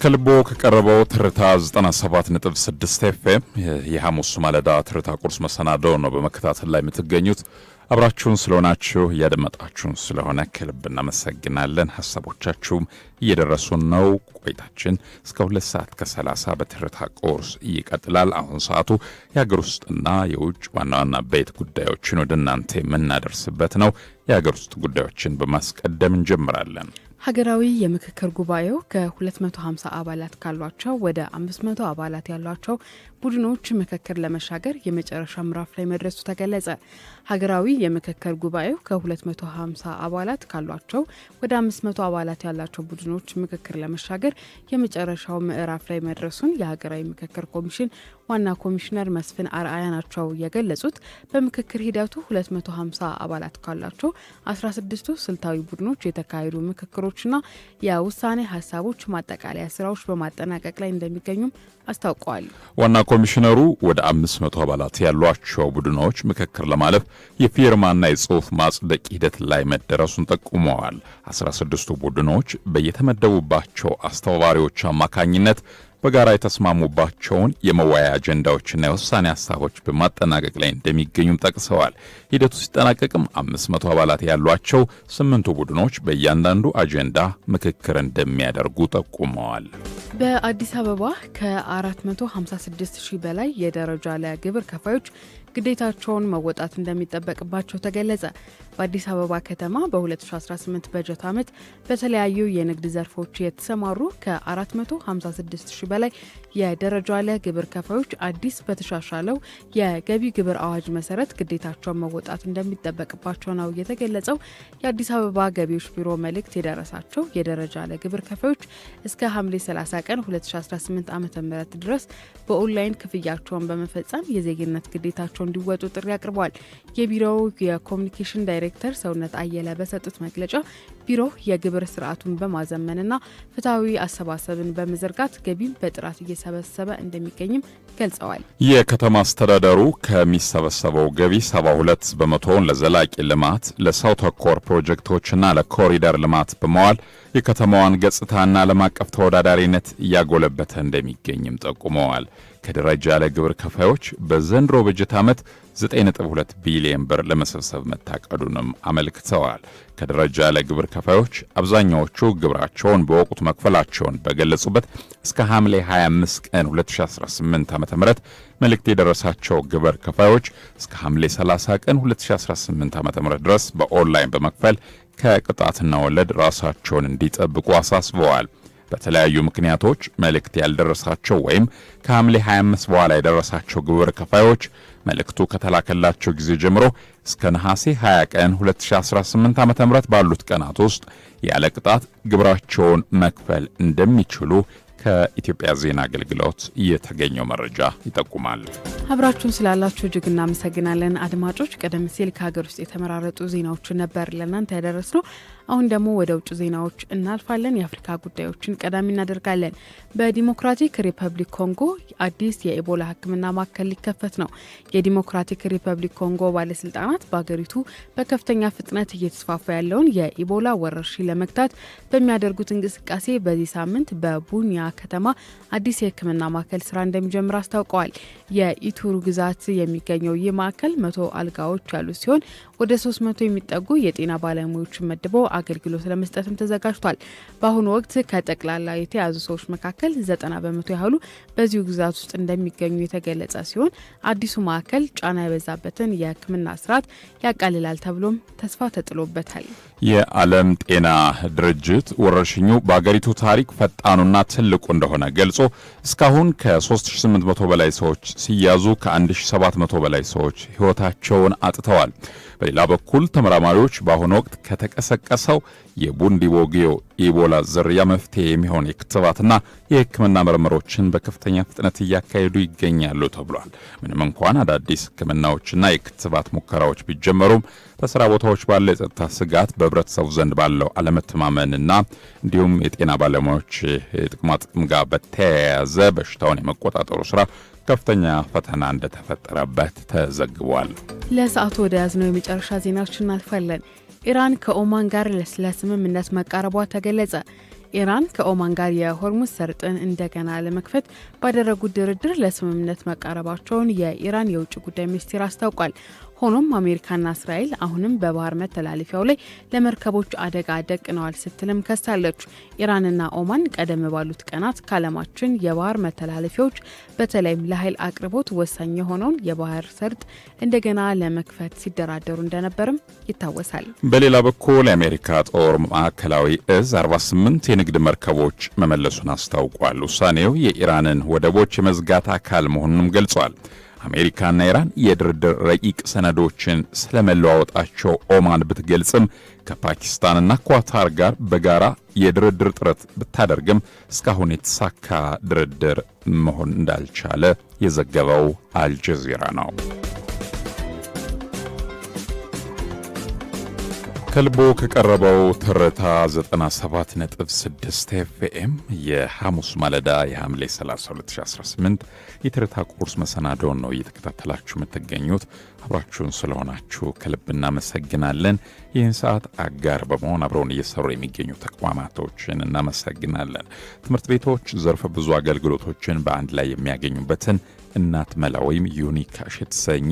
ከልቦ ከቀረበው ትርታ 97.6 ኤፍኤም የሐሙስ ማለዳ ትርታ ቁርስ መሰናዶ ነው በመከታተል ላይ የምትገኙት። አብራችሁን ስለሆናችሁ እያደመጣችሁን ስለሆነ ከልብ እናመሰግናለን። ሐሳቦቻችሁም እየደረሱን ነው። ቆይታችን እስከ 2 ሰዓት ከ30 በትርታ ቁርስ ይቀጥላል። አሁን ሰዓቱ የሀገር ውስጥና የውጭ ዋና ዋና ቤት ጉዳዮችን ወደ እናንተ የምናደርስበት ነው። የሀገር ውስጥ ጉዳዮችን በማስቀደም እንጀምራለን። ሀገራዊ የምክክር ጉባኤው ከ250 አባላት ካሏቸው ወደ 500 አባላት ያሏቸው ቡድኖች ምክክር ለመሻገር የመጨረሻ ምዕራፍ ላይ መድረሱ ተገለጸ። ሀገራዊ የምክክር ጉባኤው ከ250 አባላት ካሏቸው ወደ 500 አባላት ያላቸው ቡድኖች ምክክር ለመሻገር የመጨረሻው ምዕራፍ ላይ መድረሱን የሀገራዊ ምክክር ኮሚሽን ዋና ኮሚሽነር መስፍን አርአያ ናቸው የገለጹት። በምክክር ሂደቱ 250 አባላት ካሏቸው 16ቱ ስልታዊ ቡድኖች የተካሄዱ ምክክሮችና የውሳኔ ሀሳቦች ማጠቃለያ ስራዎች በማጠናቀቅ ላይ እንደሚገኙም አስታውቀዋል። ዋና ኮሚሽነሩ ወደ 500 አባላት ያሏቸው ቡድኖች ምክክር ለማለፍ የፊርማና የጽሑፍ ማጽደቅ ሂደት ላይ መደረሱን ጠቁመዋል። 16ቱ ቡድኖች በየተመደቡባቸው አስተባባሪዎች አማካኝነት በጋራ የተስማሙባቸውን የመወያያ አጀንዳዎችና የውሳኔ ሀሳቦች በማጠናቀቅ ላይ እንደሚገኙም ጠቅሰዋል። ሂደቱ ሲጠናቀቅም 500 አባላት ያሏቸው 8 ቡድኖች በእያንዳንዱ አጀንዳ ምክክር እንደሚያደርጉ ጠቁመዋል። በአዲስ አበባ ከ456 ሺህ በላይ የደረጃ ለግብር ከፋዮች ግዴታቸውን መወጣት እንደሚጠበቅባቸው ተገለጸ። በአዲስ አበባ ከተማ በ2018 በጀት ዓመት በተለያዩ የንግድ ዘርፎች የተሰማሩ ከ456 ሺህ በላይ የደረጃ ለግብር ከፋዮች አዲስ በተሻሻለው የገቢ ግብር አዋጅ መሰረት ግዴታቸውን መወጣት እንደሚጠበቅባቸው ነው የተገለጸው። የአዲስ አበባ ገቢዎች ቢሮ መልእክት የደረሳቸው የደረጃ ለግብር ከፋዮች እስከ ሐምሌ 30 ቀን 2018 ዓ.ም ድረስ በኦንላይን ክፍያቸውን በመፈጸም የዜግነት ግዴታቸውን እንዲወጡ ጥሪ አቅርበዋል። የቢሮው የኮሚኒኬሽን ዳይሬክተር ሰውነት አየለ በሰጡት መግለጫ ቢሮ የግብር ስርዓቱን በማዘመንና ፍትሐዊ አሰባሰብን በመዘርጋት ገቢን በጥራት እየሰበሰበ እንደሚገኝም ገልጸዋል። የከተማ አስተዳደሩ ከሚሰበሰበው ገቢ 72 በመቶውን ለዘላቂ ልማት፣ ለሰው ተኮር ፕሮጀክቶችና ለኮሪደር ልማት በመዋል የከተማዋን ገጽታና ዓለም አቀፍ ተወዳዳሪነት እያጎለበተ እንደሚገኝም ጠቁመዋል። ከደረጃ ለግብር ከፋዮች በዘንድሮ በጀት ዓመት 9.2 ቢሊዮን ብር ለመሰብሰብ መታቀዱንም አመልክተዋል። ከደረጃ ለግብር ከፋዮች አብዛኛዎቹ ግብራቸውን በወቅቱ መክፈላቸውን በገለጹበት እስከ ሐምሌ 25 ቀን 2018 ዓ.ም መልእክት የደረሳቸው ግብር ከፋዮች እስከ ሐምሌ 30 ቀን 2018 ዓ.ም ድረስ በኦንላይን በመክፈል ከቅጣትና ወለድ ራሳቸውን እንዲጠብቁ አሳስበዋል። በተለያዩ ምክንያቶች መልእክት ያልደረሳቸው ወይም ከሐምሌ 25 በኋላ የደረሳቸው ግብር ከፋዮች መልእክቱ ከተላከላቸው ጊዜ ጀምሮ እስከ ነሐሴ 20 ቀን 2018 ዓ.ም ባሉት ቀናት ውስጥ ያለ ቅጣት ግብራቸውን መክፈል እንደሚችሉ ከኢትዮጵያ ዜና አገልግሎት የተገኘው መረጃ ይጠቁማል። አብራችሁን ስላላችሁ እጅግ እናመሰግናለን አድማጮች። ቀደም ሲል ከሀገር ውስጥ የተመራረጡ ዜናዎችን ነበር ለእናንተ ያደረስነው። አሁን ደግሞ ወደ ውጭ ዜናዎች እናልፋለን። የአፍሪካ ጉዳዮችን ቀዳሚ እናደርጋለን። በዲሞክራቲክ ሪፐብሊክ ኮንጎ አዲስ የኢቦላ ሕክምና ማዕከል ሊከፈት ነው። የዲሞክራቲክ ሪፐብሊክ ኮንጎ ባለስልጣናት በሀገሪቱ በከፍተኛ ፍጥነት እየተስፋፋ ያለውን የኢቦላ ወረርሽኝ ለመግታት በሚያደርጉት እንቅስቃሴ በዚህ ሳምንት በቡኒያ ከተማ አዲስ የሕክምና ማዕከል ስራ እንደሚጀምር አስታውቀዋል። የኢቱሩ ግዛት የሚገኘው ይህ ማዕከል 100 አልጋዎች ያሉት ሲሆን ወደ 300 የሚጠጉ የጤና ባለሙያዎችን መድበው አገልግሎት ለመስጠትም ተዘጋጅቷል። በአሁኑ ወቅት ከጠቅላላ የተያዙ ሰዎች መካከል 90 በመቶ ያህሉ በዚሁ ግዛት ውስጥ እንደሚገኙ የተገለጸ ሲሆን አዲሱ ማዕከል ጫና የበዛበትን የሕክምና ስርዓት ያቃልላል ተብሎም ተስፋ ተጥሎበታል። የዓለም ጤና ድርጅት ወረርሽኙ በአገሪቱ ታሪክ ፈጣኑና ትልቁ እንደሆነ ገልጾ እስካሁን ከ3800 በላይ ሰዎች ሲያዙ ከ1700 በላይ ሰዎች ሕይወታቸውን አጥተዋል። በሌላ በኩል ተመራማሪዎች በአሁኑ ወቅት ከተቀሰቀሰው የቡንዲቦጊዮ ኢቦላ ዝርያ መፍትሄ የሚሆን የክትባትና የሕክምና ምርምሮችን በከፍተኛ ፍጥነት እያካሄዱ ይገኛሉ ተብሏል። ምንም እንኳን አዳዲስ ሕክምናዎችና የክትባት ሙከራዎች ቢጀመሩም በስራ ቦታዎች ባለ የጸጥታ ስጋት፣ በህብረተሰቡ ዘንድ ባለው አለመተማመንና እንዲሁም የጤና ባለሙያዎች ጥቅም ጋር በተያያዘ በሽታውን የመቆጣጠሩ ስራ ከፍተኛ ፈተና እንደተፈጠረበት ተዘግቧል። ለሰዓቱ ወደ ያዝነው የመጨረሻ ዜናዎች እናልፋለን። ኢራን ከኦማን ጋር ለስምምነት መቃረቧ ተገለጸ። ኢራን ከኦማን ጋር የሆርሙዝ ሰርጥን እንደገና ለመክፈት ባደረጉት ድርድር ለስምምነት መቃረባቸውን የኢራን የውጭ ጉዳይ ሚኒስቴር አስታውቋል። ሆኖም አሜሪካና እስራኤል አሁንም በባህር መተላለፊያው ላይ ለመርከቦች አደጋ ደቅነዋል ስትልም ከሳለች። ኢራንና ኦማን ቀደም ባሉት ቀናት ከዓለማችን የባህር መተላለፊያዎች በተለይም ለኃይል አቅርቦት ወሳኝ የሆነውን የባህር ሰርጥ እንደገና ለመክፈት ሲደራደሩ እንደነበርም ይታወሳል። በሌላ በኩል የአሜሪካ ጦር ማዕከላዊ እዝ 48 የንግድ መርከቦች መመለሱን አስታውቋል። ውሳኔው የኢራንን ወደቦች የመዝጋት አካል መሆኑንም ገልጿል። አሜሪካና ኢራን የድርድር ረቂቅ ሰነዶችን ስለመለዋወጣቸው ኦማን ብትገልጽም ከፓኪስታንና ኳታር ጋር በጋራ የድርድር ጥረት ብታደርግም እስካሁን የተሳካ ድርድር መሆን እንዳልቻለ የዘገበው አልጀዚራ ነው። ከልቦ ከቀረበው ትርታ 97.6 ኤፍኤም የሐሙስ ማለዳ የሐምሌ 30 2018 የትርታ ቁርስ መሰናዶን ነው እየተከታተላችሁ የምትገኙት። አብራችሁን ስለሆናችሁ ከልብ እናመሰግናለን። ይህን ሰዓት አጋር በመሆን አብረውን እየሰሩ የሚገኙ ተቋማቶችን እናመሰግናለን። ትምህርት ቤቶች ዘርፈ ብዙ አገልግሎቶችን በአንድ ላይ የሚያገኙበትን እናት መላ ወይም ዩኒካሽ የተሰኘ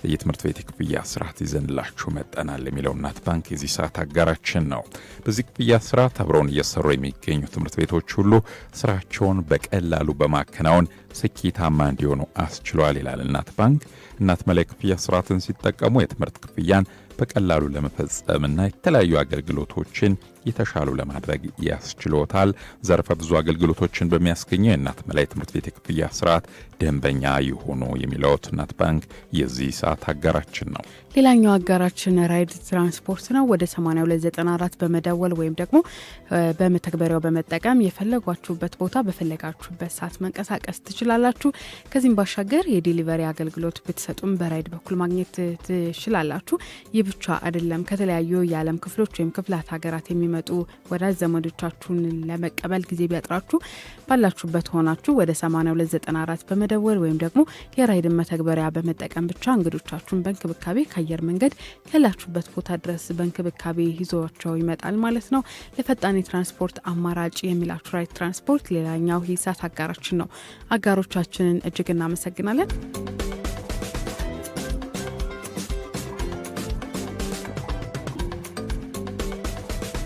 የትምህርት ቤት ክፍያ ስርዓት ይዘንላችሁ መጠናል የሚለው እናት ባንክ የዚህ ሰዓት አጋራችን ነው። በዚህ ክፍያ ስርዓት አብረውን እየሰሩ የሚገኙ ትምህርት ቤቶች ሁሉ ስራቸውን በቀላሉ በማከናወን ስኬታማ እንዲሆኑ አስችሏል ይላል እናት ባንክ። እናት መላ ክፍያ ስርዓትን ሲጠቀሙ የትምህርት ክፍያን በቀላሉ ለመፈጸምና የተለያዩ አገልግሎቶችን የተሻሉ ለማድረግ ያስችሎታል። ዘርፈ ብዙ አገልግሎቶችን በሚያስገኘው የእናት መላ ትምህርት ቤት የክፍያ ስርዓት ደንበኛ ይሁኑ የሚለው እናት ባንክ የዚህ ሰዓት አጋራችን ነው። ሌላኛው አጋራችን ራይድ ትራንስፖርት ነው። ወደ 8294 በመደወል ወይም ደግሞ በመተግበሪያው በመጠቀም የፈለጓችሁበት ቦታ በፈለጋችሁበት ሰዓት መንቀሳቀስ ትችላላችሁ። ከዚህም ባሻገር የዲሊቨሪ አገልግሎት ብትሰጡም በራይድ በኩል ማግኘት ትችላላችሁ። ይህ ብቻ አይደለም። ከተለያዩ የዓለም ክፍሎች ወይም ክፍላት ሀገራት የሚመጡ ወዳጅ ዘመዶቻችሁን ለመቀበል ጊዜ ቢያጥራችሁ ባላችሁበት ሆናችሁ ወደ 8294 በመደወል ወይም ደግሞ የራይድን መተግበሪያ በመጠቀም ብቻ እንግዶቻችሁን በእንክብካቤ ከአየር መንገድ ያላችሁበት ቦታ ድረስ በእንክብካቤ ይዟቸው ይመጣል ማለት ነው። ለፈጣን የትራንስፖርት አማራጭ የሚላችሁ ራይድ ትራንስፖርት ሌላኛው ሂሳት አጋራችን ነው። አጋሮቻችንን እጅግ እናመሰግናለን።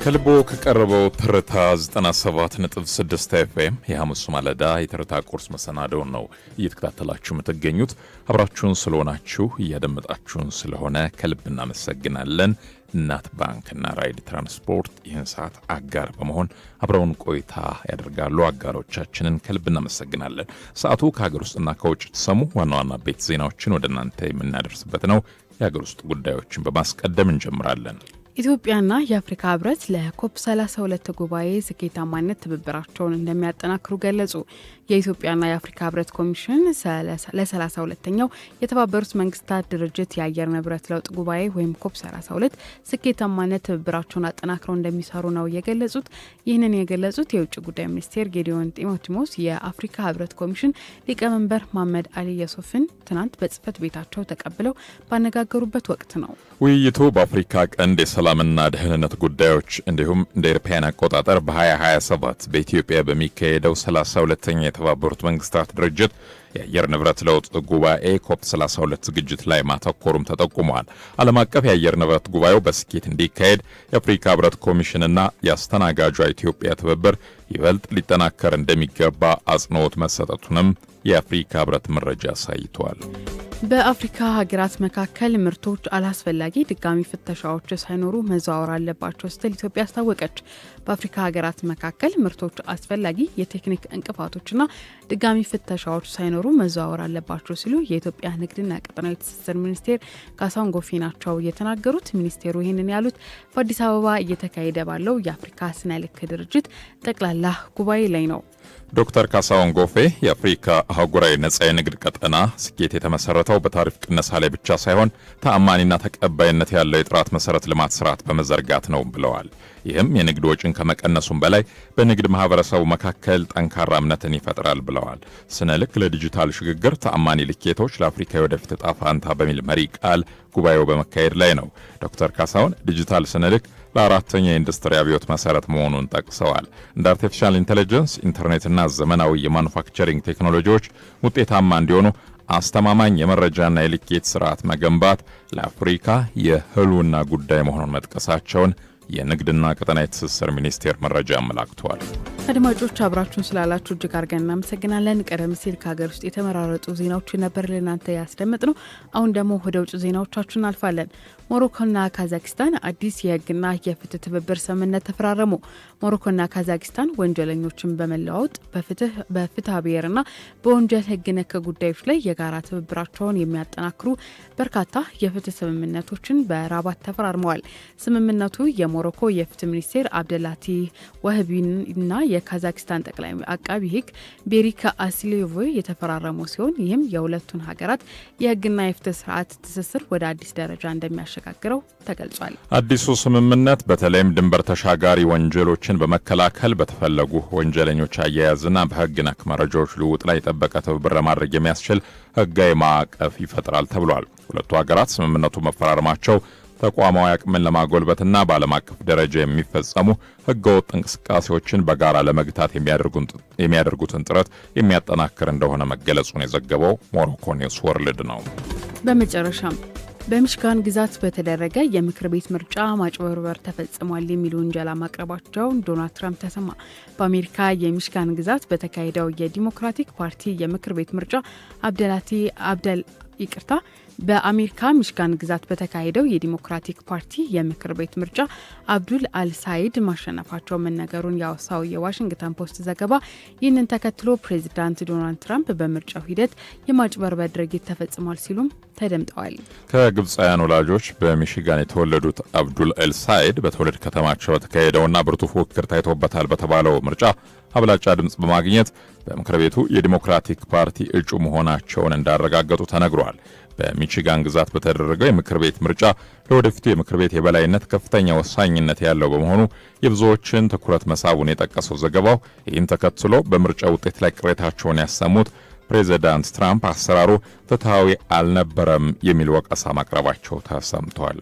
ከልቦ ከቀረበው ትርታ 97.6 ኤፍኤም የሐሙስ ማለዳ የትርታ ቁርስ መሰናዶውን ነው እየተከታተላችሁ የምትገኙት። አብራችሁን ስለሆናችሁ እያደመጣችሁን ስለሆነ ከልብ እናመሰግናለን። እናት ባንክና ራይድ ትራንስፖርት ይህን ሰዓት አጋር በመሆን አብረውን ቆይታ ያደርጋሉ። አጋሮቻችንን ከልብ እናመሰግናለን። ሰዓቱ ከሀገር ውስጥና ከውጭ የተሰሙ ዋና ዋና ቤት ዜናዎችን ወደ እናንተ የምናደርስበት ነው። የሀገር ውስጥ ጉዳዮችን በማስቀደም እንጀምራለን። ኢትዮጵያና የአፍሪካ ህብረት ለኮፕ 32 ጉባኤ ስኬታማነት ትብብራቸውን እንደሚያጠናክሩ ገለጹ። የኢትዮጵያና የአፍሪካ ህብረት ኮሚሽን ለ32ኛው የተባበሩት መንግስታት ድርጅት የአየር ንብረት ለውጥ ጉባኤ ወይም ኮፕ 32 ስኬታማነት ትብብራቸውን አጠናክረው እንደሚሰሩ ነው የገለጹት። ይህንን የገለጹት የውጭ ጉዳይ ሚኒስቴር ጌዲዮን ጢሞቲሞስ የአፍሪካ ህብረት ኮሚሽን ሊቀመንበር መሐመድ አሊ የሱፍን ትናንት በጽህፈት ቤታቸው ተቀብለው ባነጋገሩበት ወቅት ነው። ውይይቱ በአፍሪካ ቀንድ የሰላምና ደህንነት ጉዳዮች እንዲሁም እንደ አውሮፓውያን አቆጣጠር በ2027 በኢትዮጵያ በሚካሄደው 32ኛ የተባበሩት መንግስታት ድርጅት የአየር ንብረት ለውጥ ጉባኤ ኮፕ 32 ዝግጅት ላይ ማተኮሩም ተጠቁሟል። ዓለም አቀፍ የአየር ንብረት ጉባኤው በስኬት እንዲካሄድ የአፍሪካ ህብረት ኮሚሽንና የአስተናጋጇ ኢትዮጵያ ትብብር ይበልጥ ሊጠናከር እንደሚገባ አጽንኦት መሰጠቱንም የአፍሪካ ህብረት መረጃ አሳይቷል። በአፍሪካ ሀገራት መካከል ምርቶች አላስፈላጊ ድጋሚ ፍተሻዎች ሳይኖሩ መዘዋወር አለባቸው ስትል ኢትዮጵያ አስታወቀች። በአፍሪካ ሀገራት መካከል ምርቶች አስፈላጊ የቴክኒክ እንቅፋቶችና ድጋሚ ፍተሻዎች ሳይኖሩ መዘዋወር አለባቸው ሲሉ የኢትዮጵያ ንግድና ቀጠናዊ ትስስር ሚኒስቴር ካሳሁን ጎፌ ናቸው የተናገሩት። ሚኒስቴሩ ይህንን ያሉት በአዲስ አበባ እየተካሄደ ባለው የአፍሪካ ስነ ልክ ድርጅት ጠቅላላ ጉባኤ ላይ ነው። ዶክተር ካሳሁን ጎፌ የአፍሪካ አህጉራዊ ነጻ የንግድ ቀጠና ስኬት የተመሰረተው በታሪፍ ቅነሳ ላይ ብቻ ሳይሆን ተአማኒና ተቀባይነት ያለው የጥራት መሰረት ልማት ስርዓት በመዘርጋት ነው ብለዋል። ይህም የንግድ ወጪን ከመቀነሱም በላይ በንግድ ማህበረሰቡ መካከል ጠንካራ እምነትን ይፈጥራል ብለዋል። ስነ ልክ ለዲጂታል ሽግግር ተአማኒ ልኬቶች ለአፍሪካ የወደፊት ዕጣ ፈንታ በሚል መሪ ቃል ጉባኤው በመካሄድ ላይ ነው። ዶክተር ካሳሁን ዲጂታል ስንልክ ለአራተኛ የኢንዱስትሪ አብዮት መሰረት መሆኑን ጠቅሰዋል። እንደ አርቲፊሻል ኢንተለጀንስ፣ ኢንተርኔትና ዘመናዊ የማኑፋክቸሪንግ ቴክኖሎጂዎች ውጤታማ እንዲሆኑ አስተማማኝ የመረጃና የልኬት ስርዓት መገንባት ለአፍሪካ የህልውና ጉዳይ መሆኑን መጥቀሳቸውን የንግድና ቀጠናዊ ትስስር ሚኒስቴር መረጃ አመላክቷል። አድማጮች አብራችሁን ስላላችሁ እጅግ አድርገን እናመሰግናለን። ቀደም ሲል ከሀገር ውስጥ የተመራረጡ ዜናዎች ነበር ለእናንተ ያስደመጥነው። አሁን ደግሞ ወደ ውጭ ዜናዎቻችን እናልፋለን። ሞሮኮና ካዛክስታን አዲስ የህግና የፍትህ ትብብር ስምምነት ተፈራረሙ። ሞሮኮና ካዛክስታን ወንጀለኞችን በመለዋወጥ በፍትህ ብሔርና በወንጀል ህግ ነክ ጉዳዮች ላይ የጋራ ትብብራቸውን የሚያጠናክሩ በርካታ የፍትህ ስምምነቶችን በራባት ተፈራርመዋል። ስምምነቱ የሞሮኮ የፍትህ ሚኒስቴር አብደላቲ ወህቢን እና የካዛክስታን ጠቅላይ አቃቢ ህግ ቤሪካ አስሊዮቭ የተፈራረሙ ሲሆን ይህም የሁለቱን ሀገራት የህግና የፍትህ ስርዓት ትስስር ወደ አዲስ ደረጃ እንደሚያሸጋግረው ተገልጿል። አዲሱ ስምምነት በተለይም ድንበር ተሻጋሪ ወንጀሎችን በመከላከል በተፈለጉ ወንጀለኞች አያያዝና በህግ ነክ መረጃዎች ልውውጥ ላይ የጠበቀ ትብብር ለማድረግ የሚያስችል ህጋዊ ማዕቀፍ ይፈጥራል ተብሏል። ሁለቱ ሀገራት ስምምነቱ መፈራረማቸው ተቋማዊ አቅምን ለማጎልበትና በዓለም አቀፍ ደረጃ የሚፈጸሙ ህገወጥ እንቅስቃሴዎችን በጋራ ለመግታት የሚያደርጉትን ጥረት የሚያጠናክር እንደሆነ መገለጹን የዘገበው ሞሮኮ ኒውስ ወርልድ ነው። በመጨረሻም በሚሽጋን ግዛት በተደረገ የምክር ቤት ምርጫ ማጭበርበር ተፈጽሟል የሚሉ ውንጀላ ማቅረባቸውን ዶናልድ ትራምፕ ተሰማ። በአሜሪካ የሚሽጋን ግዛት በተካሄደው የዲሞክራቲክ ፓርቲ የምክር ቤት ምርጫ በአሜሪካ ሚሽጋን ግዛት በተካሄደው የዲሞክራቲክ ፓርቲ የምክር ቤት ምርጫ አብዱል አልሳይድ ማሸነፋቸው መነገሩን ያወሳው የዋሽንግተን ፖስት ዘገባ ይህንን ተከትሎ ፕሬዚዳንት ዶናልድ ትራምፕ በምርጫው ሂደት የማጭበርበር ድርጊት ተፈጽሟል ሲሉም ተደምጠዋል። ከግብፃውያን ወላጆች በሚሽጋን የተወለዱት አብዱል አልሳይድ በትውልድ ከተማቸው በተካሄደውና ብርቱ ፉክክር ታይቶበታል በተባለው ምርጫ አብላጫ ድምፅ በማግኘት በምክር ቤቱ የዲሞክራቲክ ፓርቲ እጩ መሆናቸውን እንዳረጋገጡ ተነግሯል። በሚቺጋን ግዛት በተደረገው የምክር ቤት ምርጫ ለወደፊቱ የምክር ቤት የበላይነት ከፍተኛ ወሳኝነት ያለው በመሆኑ የብዙዎችን ትኩረት መሳቡን የጠቀሰው ዘገባው ይህን ተከትሎ በምርጫ ውጤት ላይ ቅሬታቸውን ያሰሙት ፕሬዚዳንት ትራምፕ አሰራሩ ፍትሐዊ አልነበረም የሚል ወቀሳ ማቅረባቸው ተሰምተዋል።